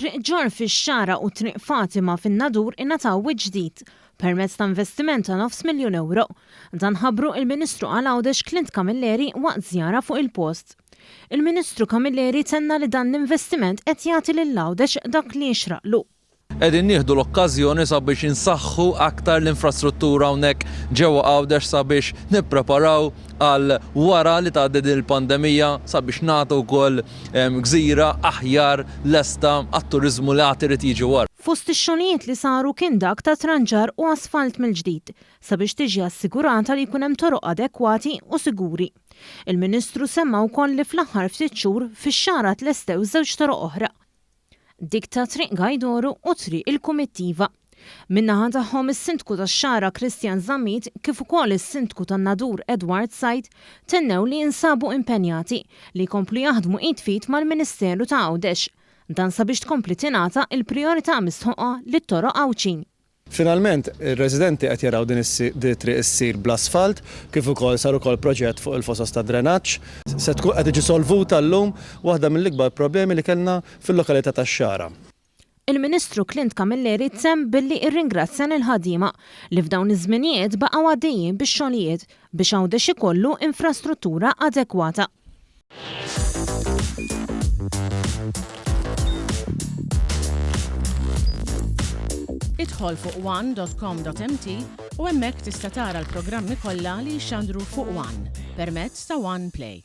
Triq ġor fix-Xara u triq Fatima fin-Nadur ingħataw wiċċ ġdid permezz ta' investiment ta' €9,000,000. Dan ħabbru il-Ministru għall-Għawdex Clint Camilleri waqt żjara fuq il-post. Il-Ministru Camilleri tenna li dan l-investiment qed jagħti lill-Għawdex dak li jixraqlu. Qegħdin nieħdu l-okkażjoni sabiex insaħħu aktar l-infrastruttura hawnhekk ġewwa Għawdex sabiex nippreparaw għal wara li tgħaddi din il-pandemija sabiex nagħtu wkoll gżira aħjar lesta għat-turiżmu li għad irid jiġi wara. Fost ix-xogħlijiet li saru kien dak ta' tranġar u asfalt mill-ġdid sabiex tiġi assigurata li jkun hemm toroq adekwati u siguri. Il-Ministru semma wkoll li fl-aħħar ftit xhur fix-Xara tlestew żewġ toroq oħra. Dik ta' triq Gajdoru u triq il-Kumittiva. Min-naħa tagħhom is-Sindku tax-Xara Kristjan Zammit kif ukoll is-Sindku tan-Nadur Edward Said tennew li jinsabu impenjati li jkomplu jaħdmu id fit mal-Ministeru ta' Għawdex. Dan sabiex tkompli tingħata il-prijorità misħoqa lit-toroq Għawċin. Finalment, ir-residenti qed jaraw din triq issir bl-asfalt, kif ukoll sar ukoll proġett fuq il-fosos ta' drenaġġ. Se tkun qed tiġi solvuta llum waħda mill-ikbar problemi li kellna fil-lokalità tax-Xara. Il-Ministru Clint Camilleri tsemm billi irringrazzja lill-ħaddiema li f'dawn iż-żminijiet baqgħu għaddejjin bix-xogħlijiet biex Għawdex ikollu infrastruttura adekwata. Idħol fuq one.com.mt u hemmhekk tista' tara l-programmi kollha li jxandru fuq One permezz ta' One Play.